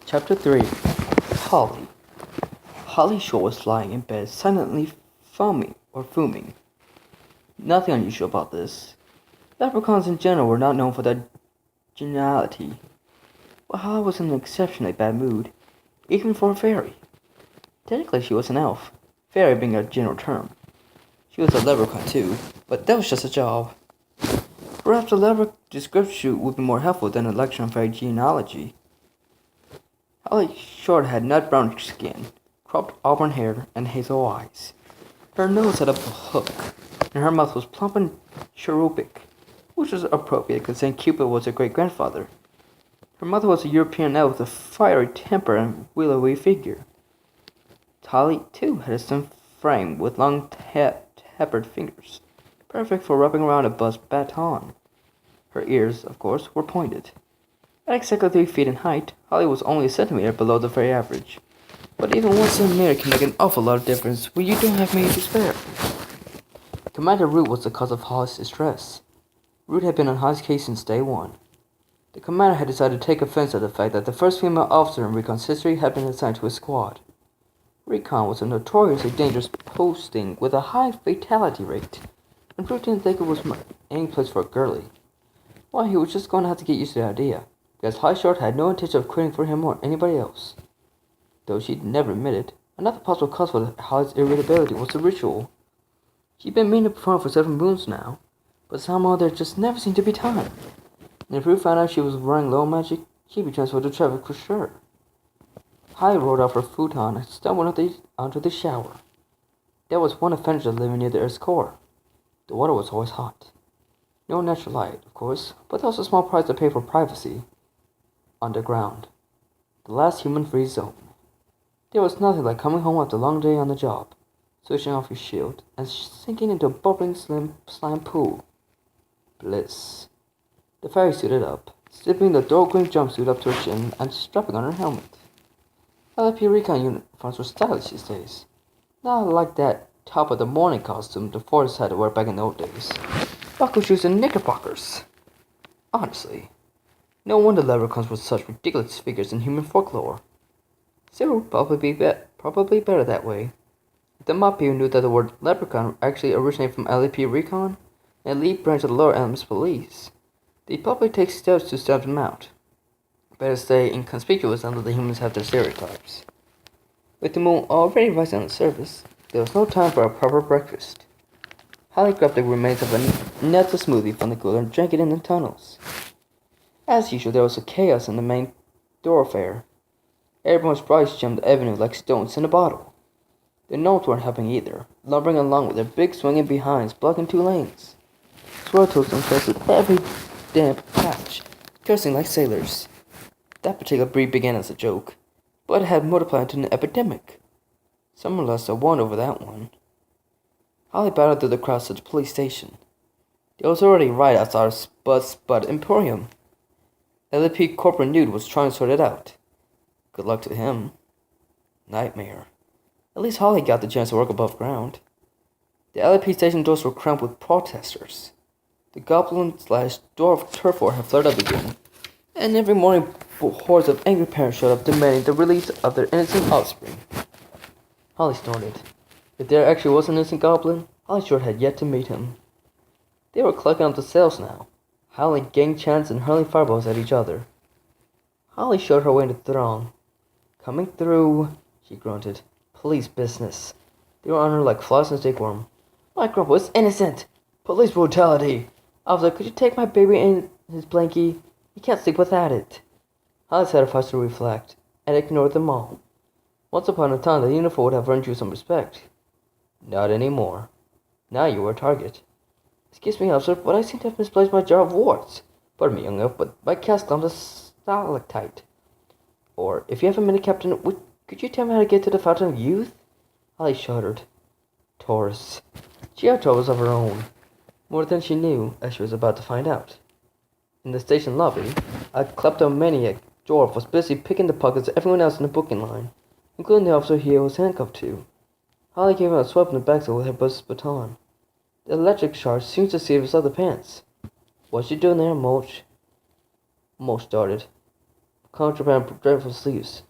Chapter 3 Holly. Holly Shore was lying in bed, silently fuming. Nothing unusual about this. Leprechauns in general were not known for their geniality, but Holly was in an exceptionally bad mood, even for a fairy. Technically, she was an elf, fairy being a general term. She was a leprechaun too, but that was just a job. Perhaps a leprechaun description would be more helpful than a lecture on fairy genealogy. Holly Short had nut brown skin, cropped auburn hair, and hazel eyes. Her nose had a hook, and her mouth was plump and cherubic, which was appropriate considering Cupid was her great-grandfather. Her mother was a European elf with a fiery temper and willowy figure. Holly, too, had a slim frame with long tapered fingers, perfect for rubbing around a buzz baton. Her ears, of course, were pointed. At exactly 3 feet in height, Holly was only a centimeter below the very average. But even 1 centimeter can make an awful lot of difference when you don't have many to spare. Commander Root was the cause of Holly's distress. Root had been on Holly's case since day one. The commander had decided to take offense at the fact that the first female officer in Recon's history had been assigned to his squad. Recon was a notoriously dangerous posting with a high fatality rate, and Root didn't think it was any place for a girlie. Well, he was just going to have to get used to the idea, because Holly Short had no intention of quitting for him or anybody else. Though she'd never admitted, another possible cause for Holly's irritability was the ritual. She'd been meaning to perform for 7 moons now, but somehow there just never seemed to be time. And if Ruth found out she was running low on magic, she'd be transferred to traffic for sure. Holly rolled off her futon and stumbled onto the shower. There was one advantage of living near the Earth's core. The water was always hot. No natural light, of course, but there was a small price to pay for privacy. Underground. The last human-free zone. There was nothing like coming home after a long day on the job, switching off your shield, and sinking into a bubbling slime pool. Bliss. The fairy suited up, zipping the dull green jumpsuit up to her chin and strapping on her helmet. LP Recon uniforms were stylish these days. Not like that top-of-the-morning costume the forces had to wear back in the old days. Buckle shoes and knickerbockers. Honestly, no wonder leprechauns were such ridiculous figures in human folklore. They would probably better that way. If the mob people knew that the word leprechaun actually originated from LAP Recon, an elite branch of the lower elements police, they'd probably take steps to stamp them out. Better stay inconspicuous until the humans have their stereotypes. With the moon already rising on the surface, there was no time for a proper breakfast. Holly grabbed the remains of a nutty smoothie from the cooler and drank it in the tunnels. As usual, there was a chaos in the main thoroughfare. Everyone's bodies jammed the avenue like stones in a bottle. The gnomes weren't helping either, lumbering along with their big swinging behinds blocking 2 lanes. Swirltoads infested every damp patch, cursing like sailors. That particular breed began as a joke, but it had multiplied into an epidemic. Someone lost their wand over that one. Holly battled through the crowds to the police station. There was already a riot outside Spud Emporium. LAP Corporate Nude was trying to sort it out. Good luck to him. Nightmare. At least Holly got the chance to work above ground. The LAP station doors were crammed with protesters. The goblin/dwarf turf war had flared up again, and every morning hordes of angry parents showed up demanding the release of their innocent offspring. Holly snorted. If there actually was an innocent goblin, Holly Short had yet to meet him. They were collecting up the sales now, howling gang chants and hurling fireballs at each other. Holly showed her way into the throng. Coming through, she grunted. Police business. They were on her like flies in a stickworm. My grandpa is innocent! Police brutality! Officer, could you take my baby in his blankie? He can't sleep without it. Holly sacrificed to reflect, and ignored them all. Once upon a time, the uniform would have earned you some respect. Not anymore. Now you are a target. Excuse me, officer, but I seem to have misplaced my jar of warts. Pardon me, young elf, but my cast on the stalactite. Or, if you have a minute, Captain, could you tell me how to get to the Fountain of Youth? Holly shuddered. Taurus. She had troubles of her own. More than she knew, as she was about to find out. In the station lobby, a kleptomaniac dwarf was busy picking the pockets of everyone else in the booking line, including the officer he was handcuffed to. Holly gave him a swipe in the backside with her baton. The electric charge seemed to save his other pants. What you doing there, Mulch? Mulch started. contraband dreadful sleeves.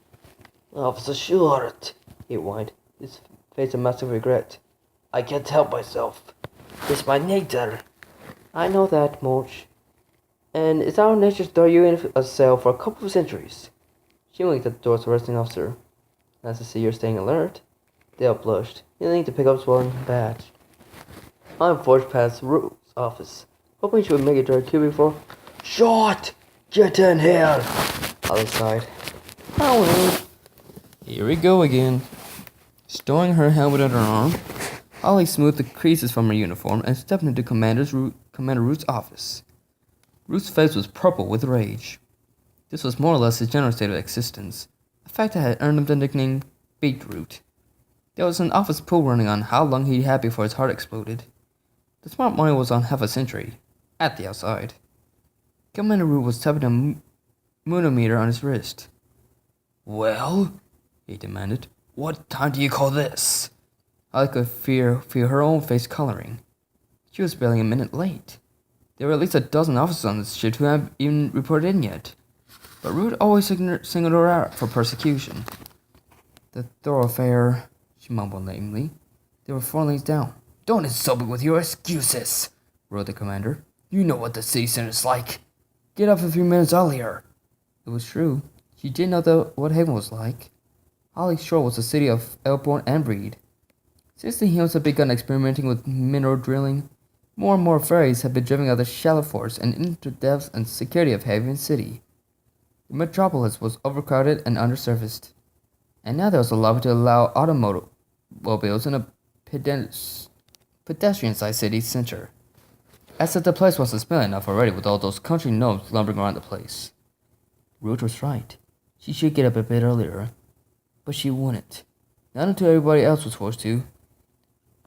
Officer Short, he whined, his face a mask of regret. I can't help myself. It's my nature. I know that, Mulch. And it's our nature to throw you in a cell for a couple of centuries. She winked at the door's arresting officer. Nice to see you're staying alert. Dale blushed, kneeling to pick up swollen badge. I forged past Ruth's office, hoping she would make it to her cubicle. Short! Get in here! Holly sighed. I will. Here we go again. Stowing her helmet under her arm, Holly smoothed the creases from her uniform and stepped into Commander Root's office. Root's face was purple with rage. This was more or less his general state of existence, a fact that had earned him the nickname Beetroot. There was an office pool running on how long he'd had before his heart exploded. The smart money was on half a century, at the outside. Commander Root was tapping a moonometer on his wrist. Well, he demanded, what time do you call this? Holly could feel her own face coloring. She was barely a minute late. There were at least a dozen officers on this ship who hadn't even reported in yet. But Root always singled her out for persecution. The thoroughfare, she mumbled lamely. They were 4 lanes down. Don't insult me with your excuses, roared the commander. You know what the city center's like. Get up a few minutes earlier. It was true. She did know what Haven was like. Holly Shore was a city of airborne and breed. Since the humans had begun experimenting with mineral drilling, more and more ferries had been driven out of the shallow forts and into the depths and security of Haven City. The metropolis was overcrowded and underserviced, and now there was a lobby to allow automobiles in a pedestrian-sized city center. As if the place wasn't smelly enough already with all those country gnomes lumbering around the place. Root was right. She should get up a bit earlier, but she wouldn't. Not until everybody else was forced to.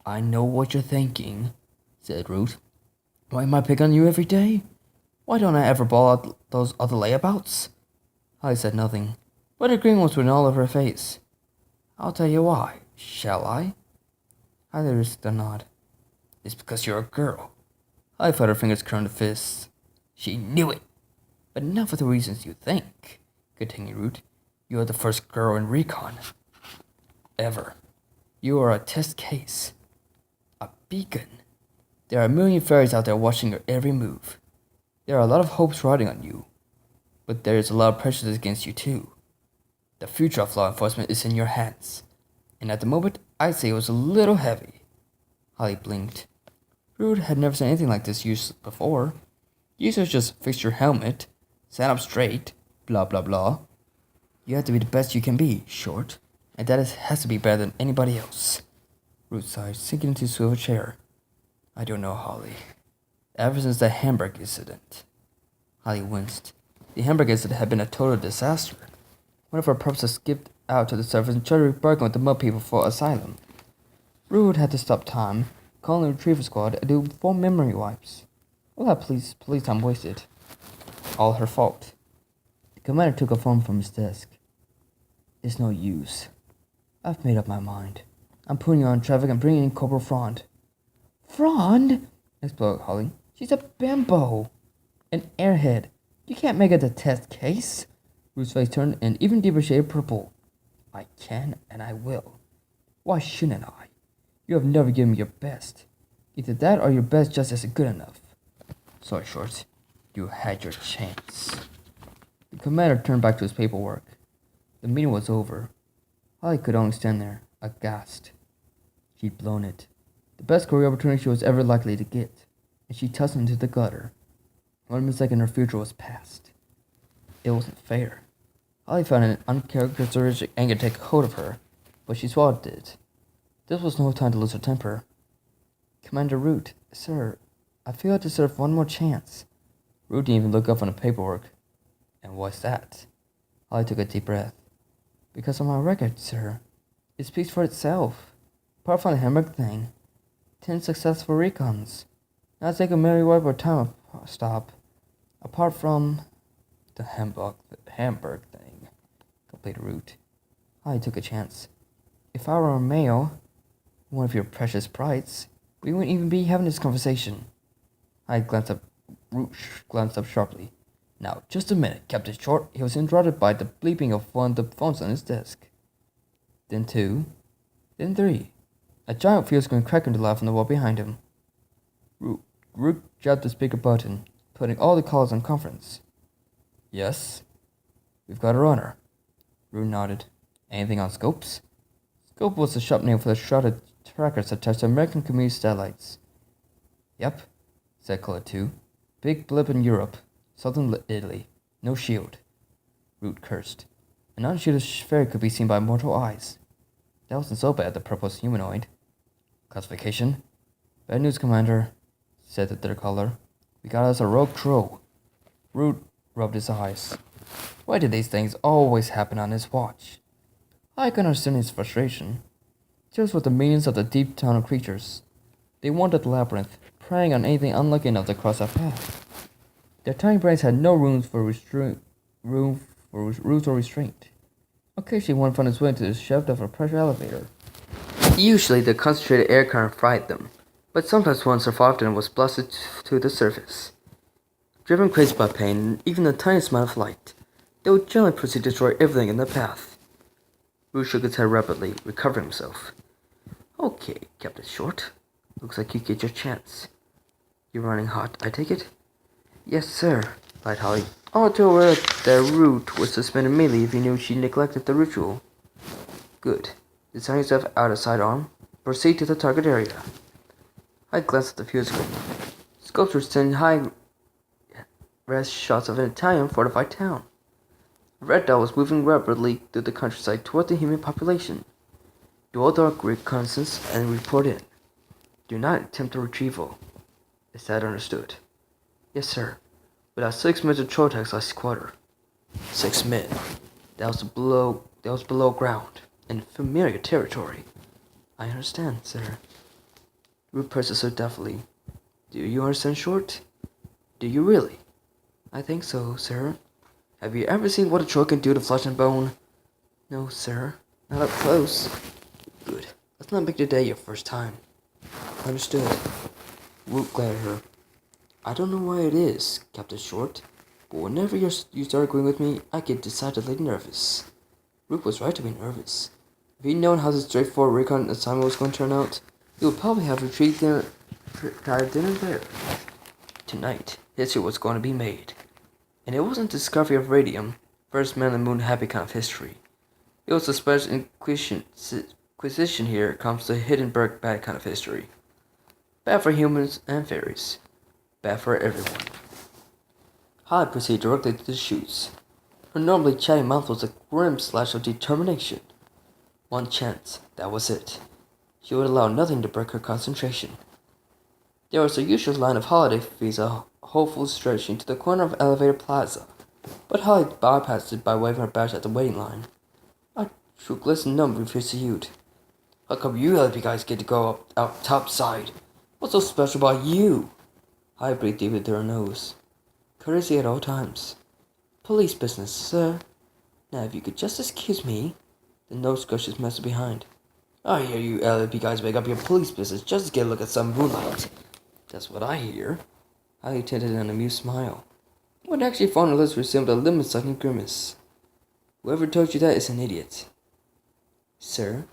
I know what you're thinking, said Root. Why am I picking on you every day? Why don't I ever ball out those other layabouts? Holly said nothing, but a grin was written all over her face. I'll tell you why, shall I? Holly risked a nod. It's because you're a girl. Holly felt her fingers curl into fists. She knew it. But not for the reasons you think, continued Root. You are the first girl in recon. Ever. You are a test case. A beacon. There are a million fairies out there watching your every move. There are a lot of hopes riding on you. But there is a lot of pressure against you too. The future of law enforcement is in your hands. And at the moment, I'd say it was a little heavy. Holly blinked. Root had never seen anything like this used before. Usually just fix your helmet, stand up straight, blah blah blah. You have to be the best you can be, Short. And that has to be better than anybody else. Root sighed, sinking into a swivel chair. I don't know, Holly. Ever since the Hamburg incident. Holly winced. The Hamburg incident had been a total disaster. One of her pups had skipped out to the surface and tried to bargain with the mud people for asylum. Root had to stop time, call the retrieval squad, and do 4 memory wipes. All that police time wasted. All her fault. The commander took a phone from his desk. It's no use. I've made up my mind. I'm putting you on traffic and bringing in Corporal Frond. Frond? Exploded Holly. She's a bimbo. An airhead. You can't make it a test case. Root's face turned an even deeper shade of purple. I can and I will. Why shouldn't I? You have never given me your best. Either that or your best just isn't good enough. Sorry, Short. You had your chance. The commander turned back to his paperwork. The meeting was over. Holly could only stand there, aghast. She'd blown it. The best career opportunity she was ever likely to get, and she tossed it into the gutter. 1 mistake and her future was past. It wasn't fair. Holly found an uncharacteristic anger take hold of her, but she swallowed it. This was no time to lose her temper. Commander Root, sir, I feel I deserve one more chance. Root didn't even look up on the paperwork. And why's that? Holly took a deep breath. Because on my record, sir, it speaks for itself. Apart from the Hamburg thing, 10 successful recons. Not take a merry wipe or time stop. Apart from the Hamburg thing, completed Root. Holly took a chance. If I were a male, one of your precious brides, we wouldn't even be having this conversation. Root glanced up sharply. Now, just a minute, Captain Short. He was interrupted by the bleeping of one of the phones on his desk. Then two. Then three. A giant fuel screen cracked into life on the wall behind him. Root jabbed the speaker button, putting all the calls on conference. Yes? We've got a runner. Root nodded. Anything on Scopes? Scope was the shop name for the shrouded trackers attached to American community satellites. Yep, said Caller 2. Big blip in Europe. Southern Italy. No shield. Root cursed. An unshielded fairy could be seen by mortal eyes. That wasn't so bad, the purpose humanoid. Classification? Bad news, Commander, said the third caller. We got us a rogue crow. Root rubbed his eyes. Why did these things always happen on his watch? I can understand his frustration. Just with the millions of the deep tunnel creatures. They wandered the labyrinth, preying on anything unlucky enough to cross our path. Their tiny brains had no room for restraint. Occasionally one found its way into the shaft of a pressure elevator. Usually the concentrated air current fried them, but sometimes one survived and was blasted to the surface. Driven crazy by pain and even the tiniest amount of light, they would generally proceed to destroy everything in their path. Root shook his head rapidly, recovering himself. Okay, Captain Short. Looks like you get your chance. You're running hot, I take it? Yes, sir, lied Holly. All too aware that Root was suspended immediately if he knew she neglected the ritual. Good. Design yourself out of sidearm. Proceed to the target area. I glanced at the fuse screen. Scopes were sending high-res shots of an Italian fortified town. A red dot was moving rapidly through the countryside toward the human population. Do all dark reconnaissance and report in. Do not attempt a retrieval. Is that understood? Yes, sir. We lost 6 men to troll attacks last quarter. 6 men. That was below ground, in familiar territory. I understand, sir. Root pressed so deftly. Do you understand, Short? Do you really? I think so, sir. Have you ever seen what a troll can do to flesh and bone? No, sir. Not up close. Good. Let's not make today your first time. Understood. Root glared at her. I don't know why it is, Captain Short, but whenever you start agreeing with me, I get decidedly nervous. Root was right to be nervous. If he'd known how the straightforward recon assignment was going to turn out, he would probably have retreated dinner there. Tonight, history was going to be made. And it wasn't the discovery of radium, first man on the moon happy kind of history. It was the special inquisition here comes the Hindenburg bad kind of history. Bad for humans and fairies. Bad for everyone. Holly proceeded directly to the chutes. Her normally chatty mouth was a grim slash of determination. One chance, that was it. She would allow nothing to break her concentration. There was a usual line of holiday visa hopefuls stretching to the corner of Elevator Plaza, but Holly bypassed it by waving her badge at the waiting line. A troopless numb refused to yield. How come you LP guys get to go out top side? What's so special about you? Holly breathed deeply through her nose. Courtesy at all times. Police business, sir. Now if you could just excuse me. The nose scratched his master behind. I hear you LP guys make up your police business just to get a look at some moonlight. That's what I hear. Holly tinted an amused smile. What actually found her lips resembled a lemon-sucking grimace. Whoever told you that is an idiot. Sir,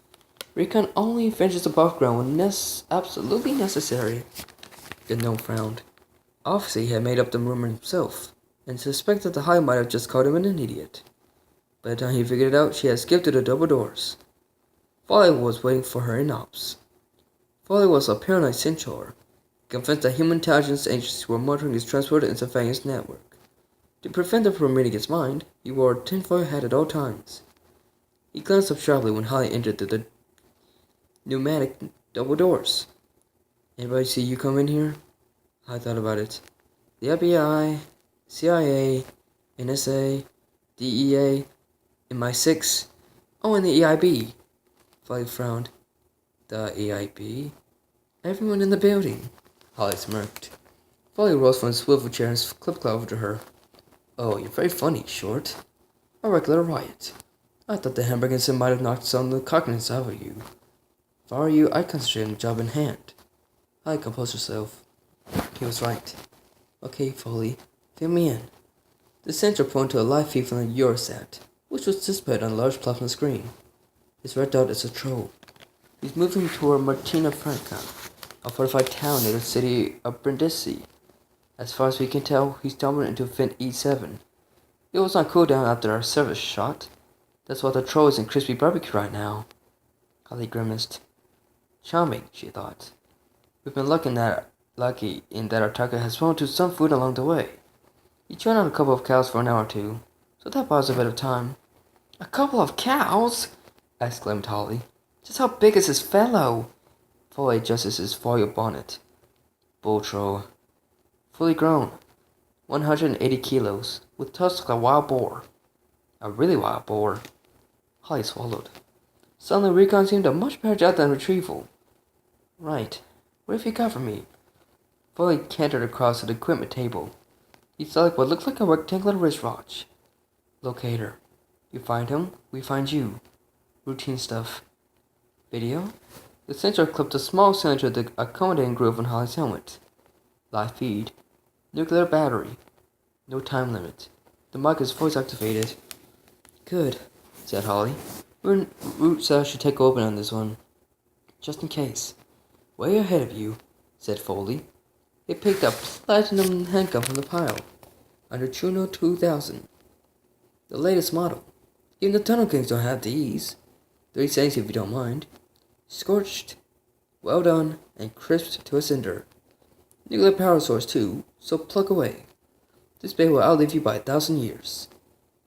recon only ventures above ground when absolutely necessary. The gnome frowned. Obviously, he had made up the rumor himself, and suspected the High might have just called him an idiot. By the time he figured it out, she had skipped to the double doors. Folly was waiting for her in ops. Folly was a paranoid centaur, convinced that human intelligence agencies were monitoring his transporter and surveillance network. To prevent him from reading his mind, he wore a tinfoil hat at all times. He glanced up sharply when Holly entered through the pneumatic double doors. Anybody see you come in here? I thought about it. The FBI, CIA, NSA, DEA, MI6, oh, and the EIB. Folly frowned. The EIB? Everyone in the building. Holly smirked. Folly rose from his swivel chair and clipped over to her. Oh, you're very funny, Short. A regular riot. I thought the hamburger incident might have knocked some of the cockiness out of you. If I were you, I'd concentrate on the job in hand. Holly composed herself. He was right. Okay, Foley, fill me in. The sensor pointed to a live feed from the Eurosat, which was displayed on a large plasma screen. His red dot is a troll. He's moving toward Martina Franca, a fortified town near the city of Brindisi. As far as we can tell, he's dominant into Fin E7. It was on cooldown after our service shot. That's why the troll is in crispy barbecue right now. Holly grimaced. Charming, she thought. We've been lucky in that our target has run into some food along the way. He churned out a couple of cows for an hour or two, so that buys a bit of time. A couple of cows? Exclaimed Holly. Just how big is this fellow? Foley adjusted his foil bonnet. Bull troll. Fully grown. 180 kilos, with tusks like a wild boar. A really wild boar. Holly swallowed. Suddenly recon seemed a much better job than retrieval. Right. What have you got for me? Foley cantered across to the equipment table. He selected what looked like a rectangular wristwatch. Locator. You find him, we find you. Routine stuff. Video? The sensor clipped a small cylinder with the accommodating groove on Holly's helmet. Live feed. Nuclear battery. No time limit. The mic is voice activated. Good, said Holly. Root cells should take open on this one. Just in case. Way ahead of you, said Foley. He picked up platinum handgun from the pile. Under Chuno 2000. The latest model. Even the Tunnel Kings don't have these. 3 settings if you don't mind. Scorched, well done, and crisped to a cinder. Nuclear power source too, so plug away. This blade will outlive you by 1,000 years.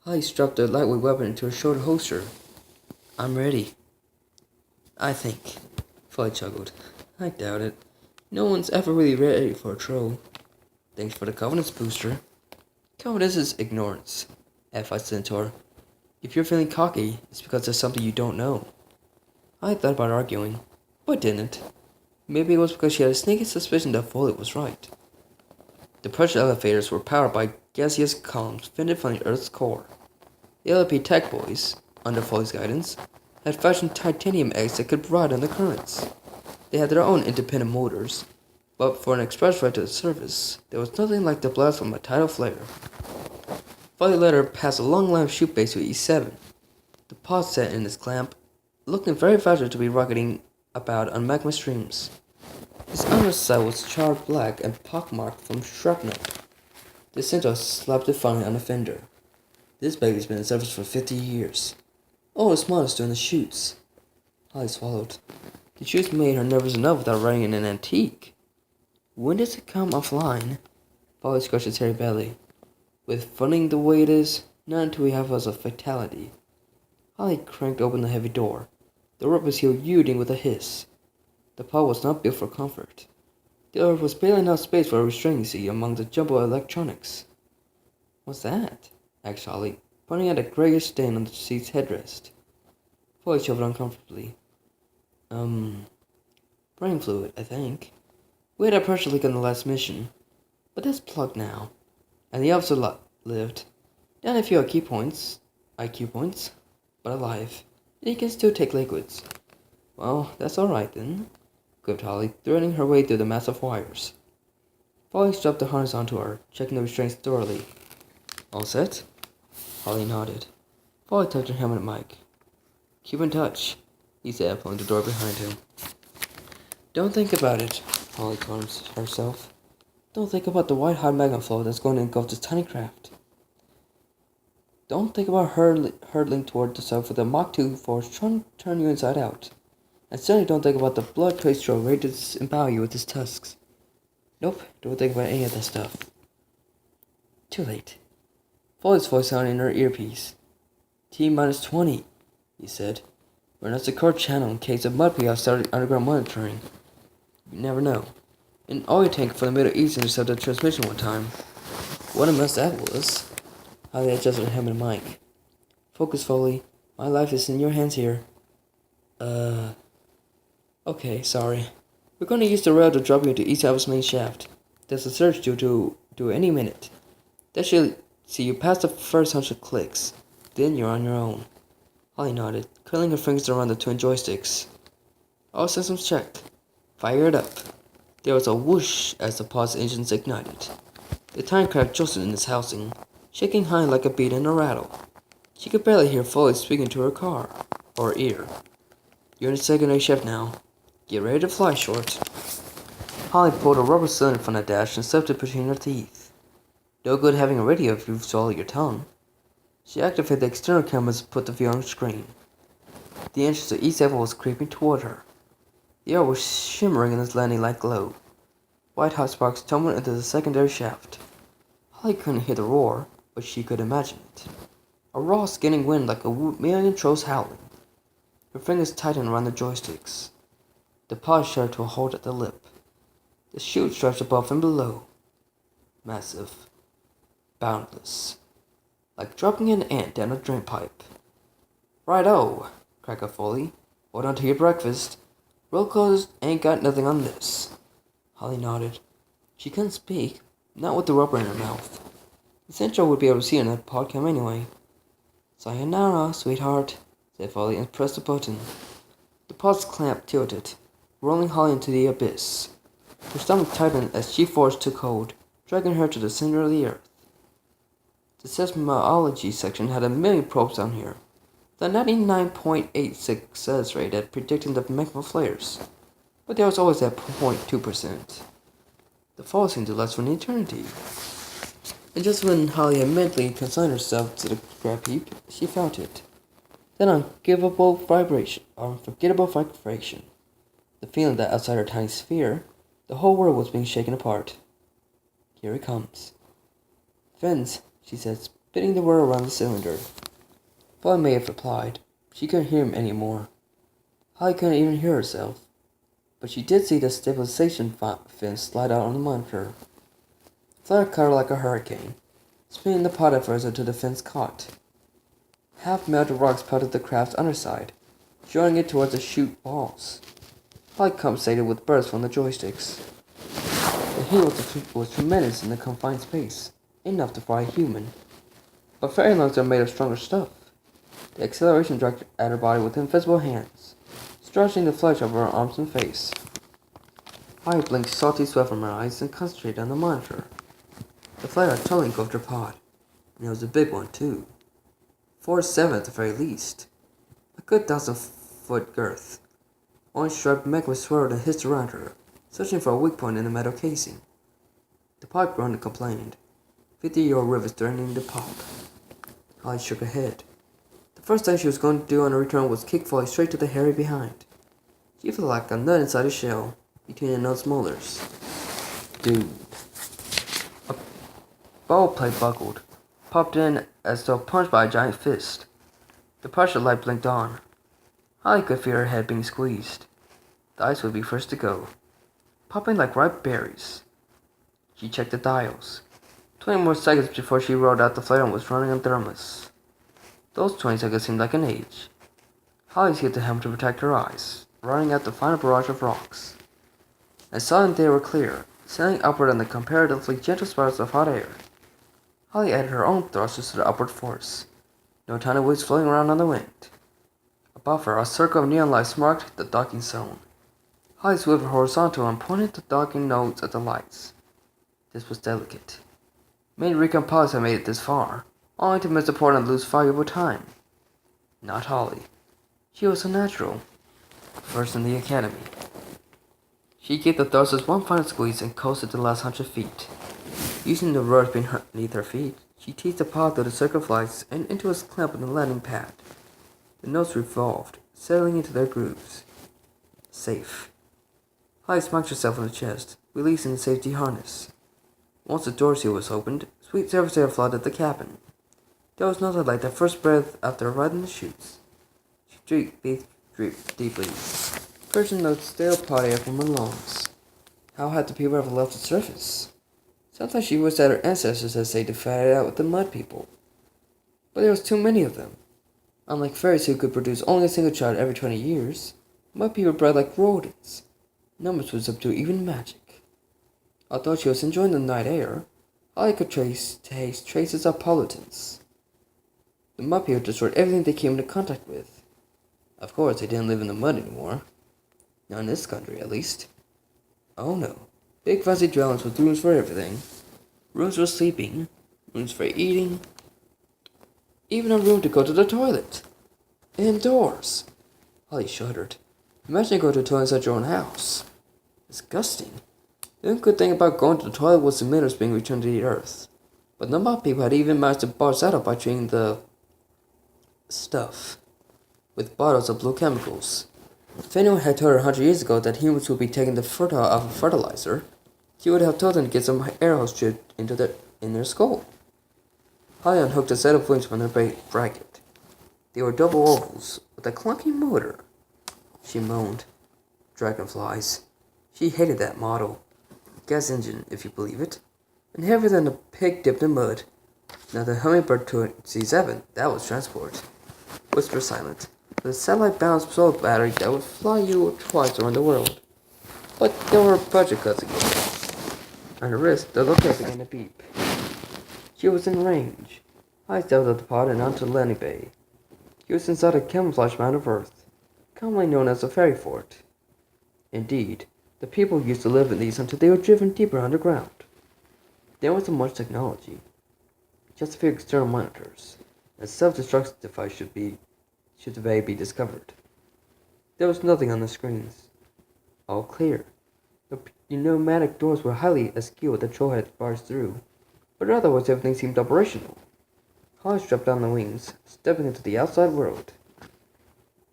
Holly strapped the lightweight weapon into her shoulder holster. I'm ready. I think. Foley chuckled. I doubt it. No one's ever really ready for a troll. Thanks for the confidence booster. Confidence is ignorance, advised Centaur. If you're feeling cocky, it's because there's something you don't know. I thought about arguing, but didn't. Maybe it was because she had a sneaky suspicion that Foley was right. The pressure elevators were powered by gaseous columns fitted from the Earth's core. The LP Tech Boys, under Foley's guidance, had fashioned titanium eggs that could ride on the currents. They had their own independent motors, but for an express ride to the surface, there was nothing like the blast from a tidal flare. Foley led her past a long line of chute bays to E7. The pod set in its clamp, looking very fragile to be rocketing about on magma streams. Its underside was charred black and pockmarked from shrapnel. The centaur slapped it finally on the fender. This baby's been in service for 50 years. Oh, it's modest during the shoots. Holly swallowed. The shoots made her nervous enough without riding in an antique. When does it come offline? Foley scratched his hairy belly. With funding the way it is, not until we have us a fatality. Holly cranked open the heavy door. The rope was yielding with a hiss. The pod was not built for comfort. There was barely enough space for a restraining seat among the jumbo electronics. What's that? Asked Holly, pointing at a grayish stain on the seat's headrest. Foley shoved uncomfortably. Brain fluid, I think. We had a pressure leak on the last mission, but that's plugged now. And the officer lived. Down a few IQ points, but alive. And he can still take liquids. Well, that's alright then, quipped Holly, threading her way through the mass of wires. Foley strapped the harness onto her, checking the restraints thoroughly. All set? Holly nodded. Foley touched her helmet mic. Keep in touch, he said, pulling the door behind him. Don't think about it, Holly told herself. Don't think about the white-hot magma flow that's going to engulf this tiny craft. Don't think about hurtling toward the south with a Mach 2 force trying to turn you inside out. And certainly don't think about the blood-crazed troll ready to disembowel you with his tusks. Nope, don't think about any of that stuff. Too late. Foley's voice sounded in her earpiece. T-minus 20, he said. We're in a secure channel in case of Mudpee started underground monitoring. You never know. An oil tank from the Middle East intercepted transmission one time. What a mess that was. Holly adjusted her helmet mic. Focus, Foley. My life is in your hands here. Okay, sorry. We're going to use the rail to drop you into East Alpha's main shaft. There's a search due any minute. That should see you past the first 100 clicks. Then you're on your own. Holly nodded, curling her fingers around the twin joysticks. All systems checked. Fire it up. There was a whoosh as the pod's engines ignited. The tiny craft jostled in its housing, shaking Holly like a bead in a rattle. She could barely hear Foley speaking to her car, or ear. You're in the secondary shift now. Get ready to fly, Short. Holly pulled a rubber cylinder from the dash and stuffed it between her teeth. No good having a radio if you've swallowed your tongue. She activated the external cameras and put the view on the screen. The entrance to East Avenue was creeping toward her. The air was shimmering in its landing light glow. White hot sparks tumbled into the secondary shaft. Holly couldn't hear the roar, but she could imagine it. A raw, skinning wind like a million trolls howling. Her fingers tightened around the joysticks. The pod shuddered to a halt at the lip. The chute stretched above and below. Massive. Boundless. Like dropping an ant down a drainpipe. Right-o, crackled Foley. Hold on to your breakfast. Roll callers ain't got nothing on this. Holly nodded. She couldn't speak, not with the rubber in her mouth. The Central would be able to see her in that podcast anyway. Sayonara, sweetheart, said Foley and pressed the button. The pod's clamp tilted, rolling Holly into the abyss. Her stomach tightened as G-force took hold, dragging her to the center of the earth. The seismology section had a million probes down here. The 99.86 success rate at predicting the magma flares. But there was always that 0.2%. The fall seemed to last for an eternity. And just when Holly had mentally consigned herself to the scrap heap, she felt it. That unforgettable vibration. The feeling that outside her tiny sphere, the whole world was being shaken apart. Here it comes. Fins, she said, spinning the word around the cylinder. Foley may have replied. She couldn't hear him anymore. Holly couldn't even hear herself. But she did see the stabilization fin slide out on the monitor. Flare caught her like a hurricane, spinning the pod at first until the fins caught. Half-melted rocks pelted the craft's underside, joining it towards the chute walls. Holly compensated with bursts from the joysticks. The heat was tremendous in the confined space, enough to fry a human. But fairy lungs are made of stronger stuff. The acceleration dragged at her body with invisible hands, stretching the flesh over her arms and face. Holly blinked salty sweat from her eyes and concentrated on the monitor. The flare had totally engulfed her pod, and it was a big one too. 4'7" at the very least. A good 1,000-foot girth. Orange-striped magma swirled and hissed around her, searching for a weak point in the metal casing. The pod groaned and complained, 50-year-old rivets threatening to pop. Holly shook her head. The first thing she was going to do on her return was kick Foley straight to the hairy behind. She felt like a nut inside a shell, between her nose molars. Dude. A bowl plate buckled, popped in as though punched by a giant fist. The pressure light blinked on. Holly could feel her head being squeezed. The ice would be first to go, popping like ripe berries. She checked the dials. 20 more seconds before she rolled out the flare and was running on thermos. Those 20 seconds seemed like an age. Holly hit the helm to protect her eyes, running out the final barrage of rocks. As suddenly they were clear, sailing upward on the comparatively gentle spirals of hot air. Holly added her own thrusters to the upward force. No tiny waves floating around on the wind. Above her, a circle of neon lights marked the docking zone. Holly swiveled horizontal and pointed the docking nodes at the lights. This was delicate. Many recon pilots had made it this far, only to miss the port and lose valuable time. Not Holly. She was a natural. First in the academy. She gave the thrusters one final squeeze and coasted the last 100 feet. Using the rudder beneath her feet, she teased the pod through the circle of lights and into its clamp on the landing pad. The notes revolved, settling into their grooves. Safe. Holly smacked herself on the chest, releasing the safety harness. Once the door seal was opened, sweet surface air flooded the cabin. There was nothing like that first breath after riding the chutes. She breathed deeply, purging the stale pod air from her lungs. How had the people ever left the surface? Sometimes she wished that her ancestors had stayed to fight it out with the mud people. But there was too many of them. Unlike fairies who could produce only a single child every 20 years, mud people bred like rodents. Numbers would subdue even magic. Although she was enjoying the night air, Holly could taste traces of pollutants. The mud people destroyed everything they came into contact with. Of course, they didn't live in the mud anymore. Not in this country, at least. Oh no. Big fancy dwellings with rooms for everything. Rooms for sleeping. rooms for eating, even a room to go to the toilet. Indoors. Holly shuddered. Imagine going to the toilet inside your own house. Disgusting. The only good thing about going to the toilet was the minerals being returned to the earth. But not many people had even managed to botch that up by treating the stuff with bottles of blue chemicals. If anyone had told her 100 years ago that humans would be taking the fertile off of fertilizer, she would have told them to get some air hose chipped in their skull. Holly unhooked a set of wings from their bracket. They were double ovals with a clunky motor. She moaned. Dragonflies. She hated that model. Gas engine, if you believe it. And heavier than a pig dipped in mud. Now the Hummingbird 2C7, that was transport. Whisper silent. With a satellite-balanced solar battery that would fly you twice around the world. But there were budget cuts again. On her wrist, the locator began to beep. She was in range. I stepped out of the pod and onto the landing bay. She was inside a camouflage mound of Earth, commonly known as a fairy fort. Indeed, the people used to live in these until they were driven deeper underground. There wasn't much technology, just a few external monitors. A self-destruct device should the bay be discovered. There was nothing on the screens. All clear. The pneumatic doors were highly askew with the trailhead bars through, but otherwise everything seemed operational. Holly strapped down the wings, stepping into the outside world.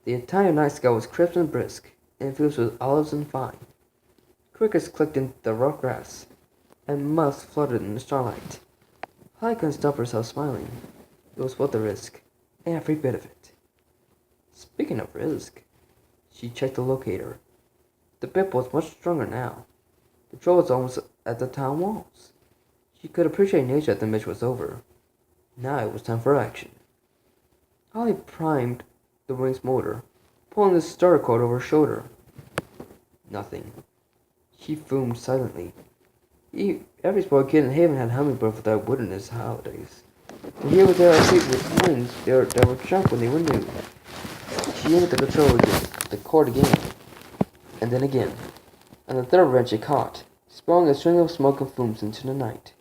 The entire night sky was crisp and brisk, infused with olives and vine. Crickets clicked in the rough grass, and moths fluttered in the starlight. Holly couldn't stop herself smiling. It was worth the risk, every bit of it. Speaking of risk, she checked the locator. The bip was much stronger now. The troll was almost at the town walls. She could appreciate nature as the mission was over. Now it was time for action. Holly primed the wing's motor, pulling the starter cord over her shoulder. Nothing. She fumed silently. Every spoiled kid in Haven had hummingbirds without wood in his holidays. And here was there a seat with wings that were sharp when they were new. She aimed the control the cord again, and then again. On the third wrench it caught, sprawling a string of smoke and fumes into the night.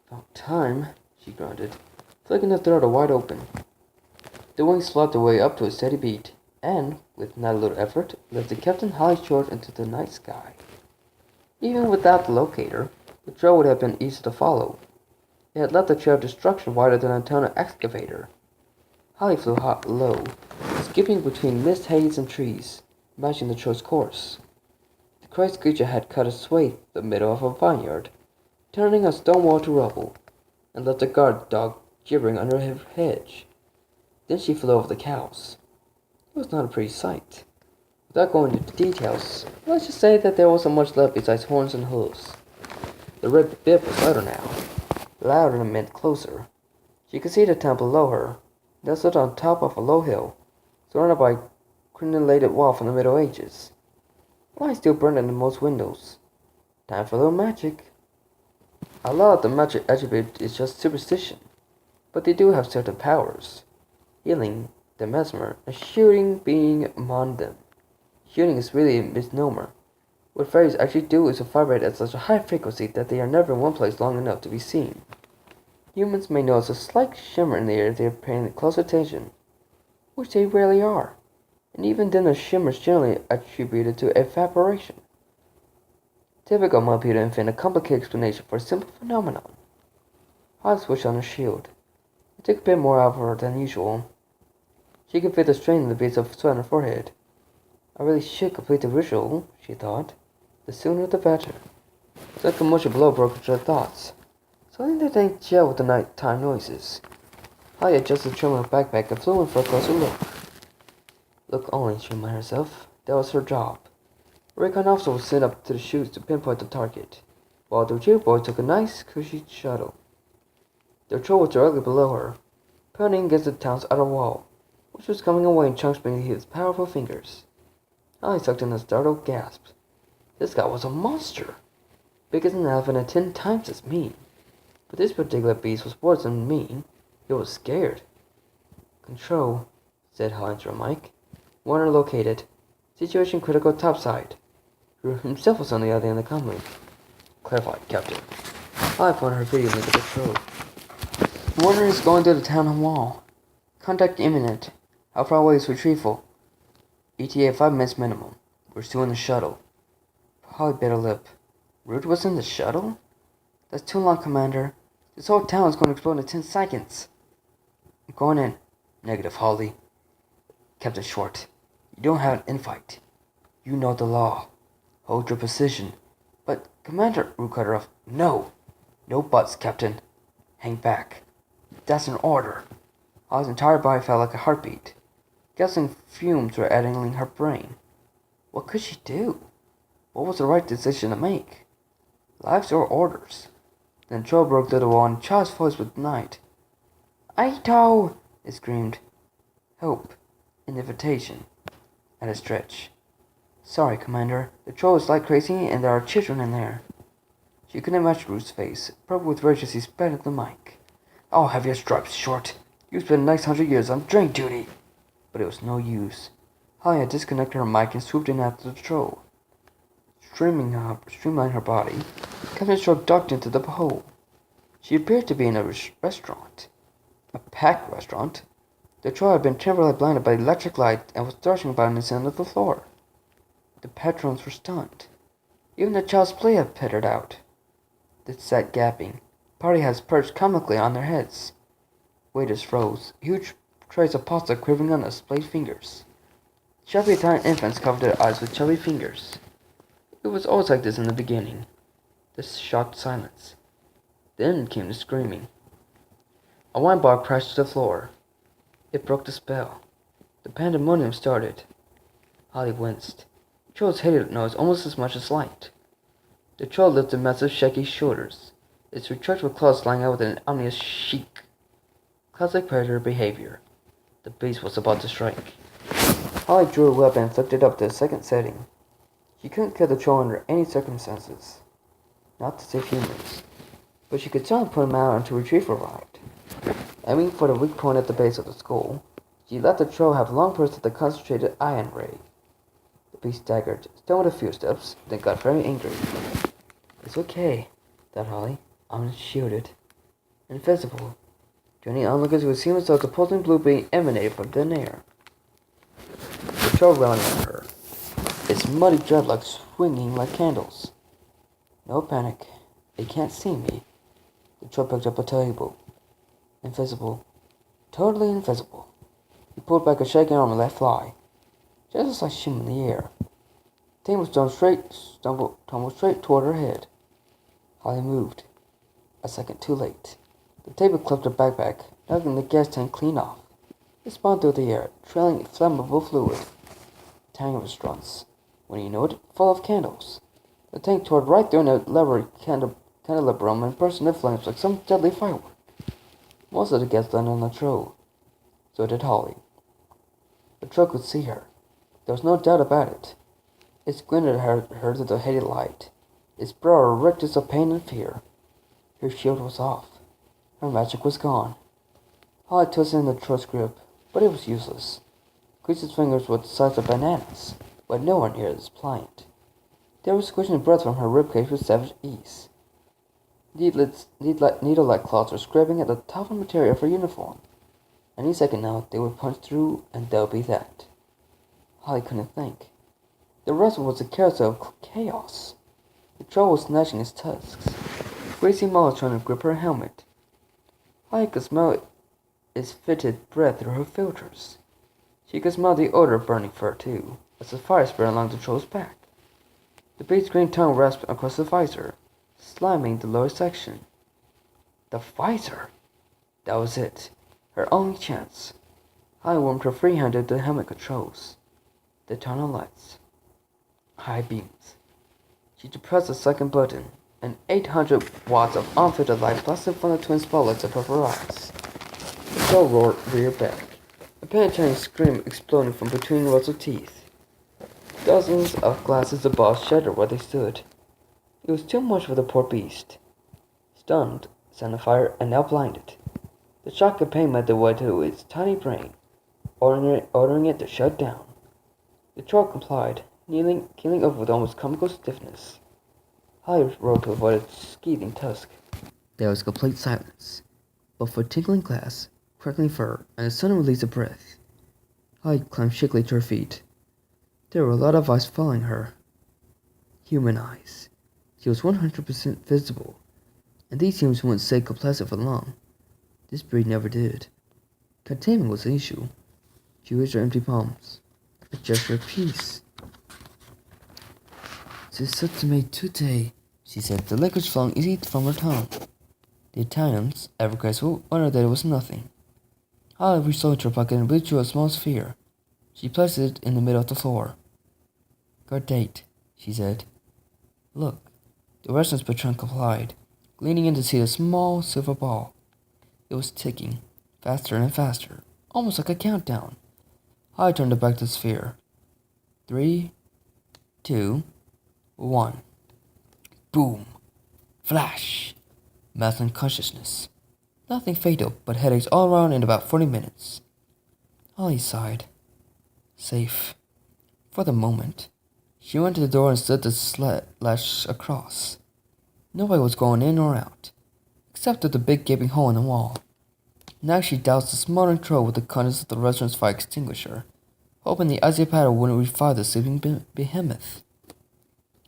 About time, she grunted, flicking the throttle wide open. The wings flopped their way up to a steady beat, and, with not a little effort, lifted Captain Holly short into the night sky. Even without the locator, the trail would have been easy to follow. It had left a trail of destruction wider than a tunnel excavator. Holly flew low, skipping between mist haze and trees, matching the trail's course. The crazed creature had cut a swathe the middle of a vineyard, turning a stone wall to rubble, and left a guard dog gibbering under her hedge. Then she flew over the cows. It was not a pretty sight. Without going into details, let's just say that there wasn't much left besides horns and hooves. The red bib was louder now. Louder meant closer. She could see the town below her, nestled on top of a low hill, surrounded by a crenellated wall from the Middle Ages. Light still burned in most windows. Time for a little magic. A lot of the magic attribute is just superstition, but they do have certain powers. Healing, the mesmer, and shooting being among them. Shooting is really a misnomer. What fairies actually do is to vibrate at such a high frequency that they are never in one place long enough to be seen. Humans may notice a slight shimmer in the air if they are paying close attention, which they rarely are, and even then the shimmer is generally attributed to evaporation. Typical might be to invent a complicated explanation for a simple phenomenon. Holly switched on her shield. It took a bit more out of her than usual. She could feel the strain in the beads of sweat on her forehead. I really should complete the ritual, she thought. The sooner the better. Some commotion below broke into her thoughts. Suddenly the thing gelled with the nighttime noises. Holly adjusted the trim of her backpack and flew in for a closer look. Look only, she reminded herself. That was her job. A recon officer was sent up to the chutes to pinpoint the target, while the retriever boy took a nice, cushy shuttle. The patrol was directly below her, pounding against the town's outer wall, which was coming away in chunks beneath his powerful fingers. Holly sucked in a startled gasp. This guy was a monster, bigger than an elephant and 10 times as mean. But this particular beast was worse than mean. It was scared. Control, said Holly into her mic. Warner located. Situation critical topside. Drew himself was on the other end of the comm link. Clarified, Captain. Holly pointed her video link at the control. Warner is going to the town wall. Contact imminent. How far away is retrieval? ETA 5 minutes minimum. We're still in the shuttle. Holly bit her lip. Root was in the shuttle? That's too long, Commander. This whole town is going to explode in 10 seconds. I'm going in. Negative, Holly. Captain Short, you don't have an infight. You know the law. Hold your position. But, Commander, Root cut her off. No. No buts, Captain. Hang back. That's an order. Holly's entire body felt like a heartbeat. Gasoline fumes were entering her brain. What could she do? What was the right decision to make? Lives or orders? Then Troll broke through the wall and a child's voice was denied. Aito! It screamed. Hope. An invitation. At a stretch. Sorry, Commander. The troll is like crazy and there are children in there. She couldn't imagine Root's face. Purple with rage as he spat at the mic. I'll have your stripes, Short. You spent the next 100 years on drink duty. But it was no use. Holly had disconnected her mic and swooped in after the troll. Streamlining her body, Captain Short ducked into the hole. She appeared to be in a restaurant. A packed restaurant. The troll had been temporarily blinded by the electric light and was thrashing about in the center of the floor. The patrons were stunned. Even the child's play had petered out. They sat gapping. Party hats perched comically on their heads. Waiters froze, huge trays of pasta quivering on their splayed fingers. Chubby Italian infants covered their eyes with chubby fingers. It was always like this in the beginning. The shocked silence. Then came the screaming. A wine bar crashed to the floor. It broke the spell. The pandemonium started. Holly winced. Trolls hated noise almost as much as light. The troll lifted massive shaky shoulders, its retractable claws lying out with an ominous shriek. Classic predator behavior. The beast was about to strike. Holly drew a weapon and flipped it up to the second setting. She couldn't kill the troll under any circumstances. Not to save humans. But she could certainly put him out until retrieval arrived. Aiming for the weak point at the base of the skull, she let the troll have long bursts of the concentrated ion ray. The beast staggered, stumbled a few steps, then got very angry. It's okay, thought Holly. I'm shielded. Invisible. To any onlookers, it would seem as though the pulsing blue beam emanated from thin air. The troll ran on her, its muddy dreadlocks swinging like candles. No panic. They can't see me. The troll picked up a table. Invisible. Totally invisible. He pulled back a shaking arm and let fly. Just as like shimmy in the air. The thing was tumbled straight toward her head. Holly moved. A second too late. The table clipped her backpack, knocking the gas tank clean off. It spun through the air, trailing flammable fluid. The tank was strunts. When you know it, full of candles. The tank tore right through an elaborate candelabrum and burst into flames like some deadly firework. Most of the gas landed on the troll. So did Holly. The troll could see her. There was no doubt about it. It squinted at her through the hated light. Its brow erect as of pain and fear. Her shield was off. Her magic was gone. Holly twisted in the troll's grip, but it was useless. Creature's fingers were the size of bananas, but nowhere near as pliant. They were squishing breath from her ribcage with savage ease. Needle-like claws were scraping at the tough material of her uniform. Any second now, they would punch through, and that would be that. Holly couldn't think. The rest was a carousel of chaos. The troll was snatching its tusks. Greasy maws trying to grip her helmet. Holly could smell its fetid breath through her filters. She could smell the odor of burning fur, too, as the fire spread along the troll's back. The beast's green tongue rasped across the visor, sliming the lower section. The visor! That was it. Her only chance. Holly warmed her free hand to the helmet controls. The tunnel lights. High beams. She depressed the second button, and 800 watts of unfiltered light blasted from the twin spotlights above her eyes. The troll roared rear back, a penetrating scream exploding from between rows of teeth. Dozens of glasses above shattered where they stood. It was too much for the poor beast. Stunned, set on fire, and now blinded. The shock of pain made the way to its tiny brain, ordering it to shut down. The troll complied, keeling over with almost comical stiffness. Holly rode to avoid its scathing tusk. There was complete silence. but for tinkling glass, crackling fur, and a sudden release of breath. Holly climbed shakily to her feet. There were a lot of eyes following her. Human eyes. She was 100% visible, and these humans wouldn't stay complacent for long. This breed never did. Containment was the issue. She raised her empty palms, a gesture of peace. "Sesame tutte," she said, the liquors flowing easy from her tongue. The Italians, ever graceful, wondered that it was nothing. Holly reached into her pocket and reached through a small sphere. She placed it in the middle of the floor. "Good date," she said. "Look." The restaurant's patron complied, leaning in to see the small silver ball. It was ticking, faster and faster, almost like a countdown. Holly turned it back to the sphere. 3, 2, 1. Boom! Flash! Massive consciousness. Nothing fatal, but headaches all around in about 40 minutes. Holly sighed. Safe. For the moment. She went to the door and slid the latch across. Nobody was going in or out, except through the big gaping hole in the wall. Now she doused the smoldering troll with the contents of the restaurant's fire extinguisher, hoping the icy paddle wouldn't revive the sleeping behemoth.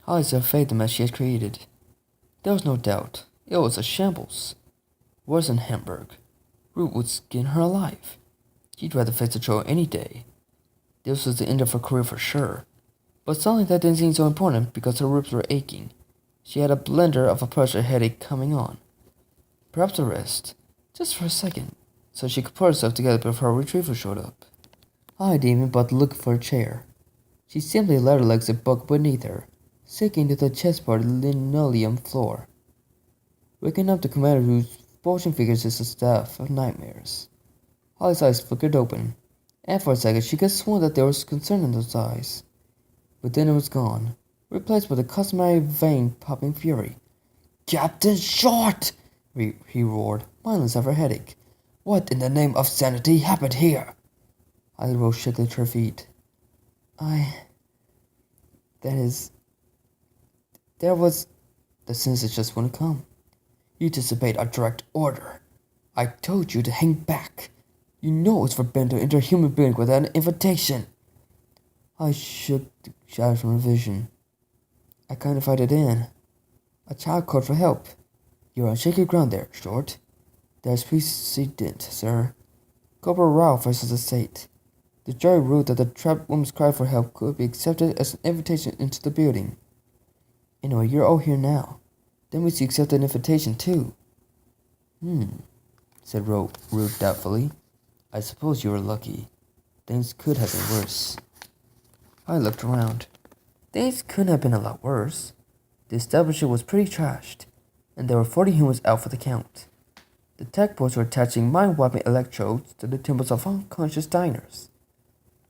Holly surveyed the mess she had created. There was no doubt. It was a shambles. Worse than Hamburg. Root would skin her alive. She'd rather face the troll any day. This was the end of her career for sure. But suddenly that didn't seem so important because her ribs were aching. She had a blender of a pressure headache coming on. Perhaps a rest, just for a second, so she could put herself together before her retriever showed up. Holly didn't even bother looking for a chair. She simply let her legs buck beneath her, sinking to the chessboard linoleum floor. Waking up the commander whose bulging figures is a staff of nightmares. Holly's eyes flickered open, and for a second she could have sworn that there was concern in those eyes. But then it was gone, replaced by the customary vein-popping fury. "Captain Short!" he roared, mindless of her headache. "What in the name of sanity happened here?" Holly rose shakily to her feet. There was... The sentence just wouldn't come. "You disobeyed a direct order. I told you to hang back. You know it's forbidden to enter a human being without an invitation." I shook the shadows from her vision. "I can't invite it in. A child called for help. You're on shaky ground there, Short. There's precedent, sir. Corporal Rao versus the state. The jury ruled that the trapped woman's cry for help could be accepted as an invitation into the building. Anyway, you're all here now. Then we should accept an invitation, too." Said Root doubtfully. "I suppose you were lucky. Things could have been worse." I looked around. Things couldn't have been a lot worse. The establishment was pretty trashed, and there were 40 humans out for the count. The tech boys were attaching mind-wiping electrodes to the temples of unconscious diners.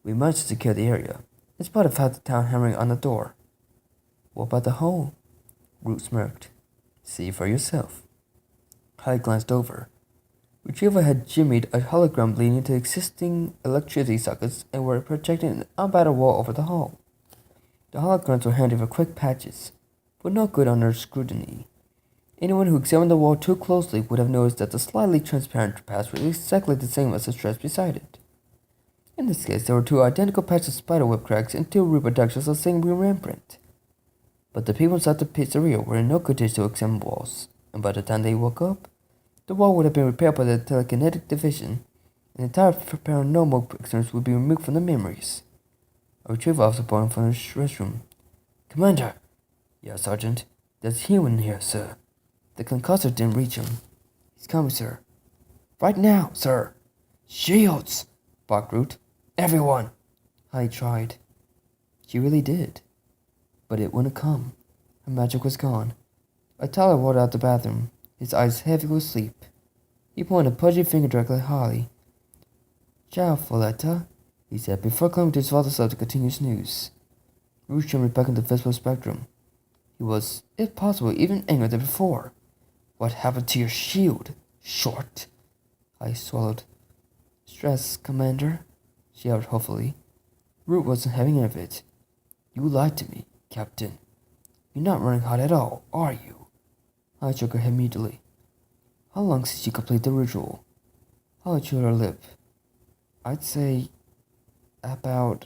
We managed to secure the area, in spite of half the town hammering on the door. "What about the hole?" Root smirked. "See for yourself." I glanced over. Retriever had jimmied a hologram leading to existing electricity sockets and were projecting an unbattered wall over the hall. The holograms were handy for quick patches, but no good under scrutiny. Anyone who examined the wall too closely would have noticed that the slightly transparent patch was exactly the same as the stress beside it. In this case, there were 2 identical patches of spiderweb cracks and 2 reproductions of the same green imprint. But the people inside the pizzeria were in no condition to examine walls, and by the time they woke up, the wall would have been repaired by the telekinetic division, and entire paranormal experience would be removed from the memories. A retrieval officer brought from the restroom. "Commander!" "Yes, Sergeant. There's a human here, sir. The concussor didn't reach him." "He's coming, sir." "Right now, sir." "Shields!" barked Root. "Everyone!" I tried. She really did. But it wouldn't come. Her magic was gone. A toddler walked out the bathroom, his eyes heavy with sleep. He pointed a pudgy finger directly at Holly. "Ciao, Folletta," he said, before climbing to his father's side to continue snooze. Root shimmered back into the visible spectrum. He was, if possible, even angrier than before. "What happened to your shield, Short?" I swallowed. "Stress, Commander," she added hopefully. Root wasn't having any of it. "You lied to me, Captain. You're not running hot at all, are you?" I shook her head mutely. How long since you complete the ritual? Holly chewed her lip. I'd say about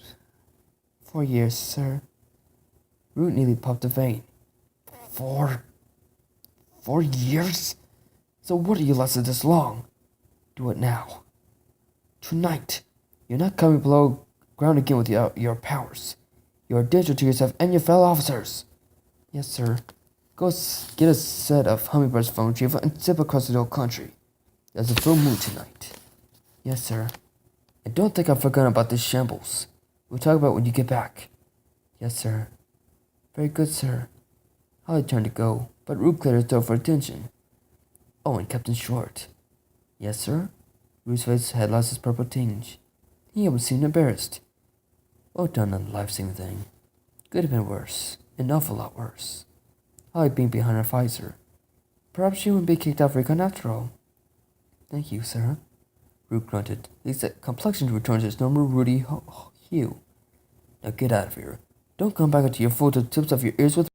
4 years, sir. Root nearly popped a vein. 4 years? So what are you lasted this long? Do it now. Tonight. You're not coming below ground again with your powers. You are a danger to yourself and your fellow officers. Yes, sir. Go get a set of hummingbirds from retrieval and zip across the whole country. There's a full moon tonight. Yes, sir. And don't think I've forgotten about this shambles. We'll talk about it when you get back. Yes, sir. Very good, sir. Holly turned to go, but Root cleared his throat for attention. Oh, and Captain Short. Yes, sir? Root's face had lost its purple tinge. He almost seemed embarrassed. Well done on the life-saving thing. Could have been worse. An awful lot worse. Holly beamed behind her visor. Perhaps you wouldn't be kicked out for recon after all. Thank you, sir. Root grunted. At least that complexion returns its normal ruddy hue. Now get out of here. Don't come back until you're full to the tips of your ears with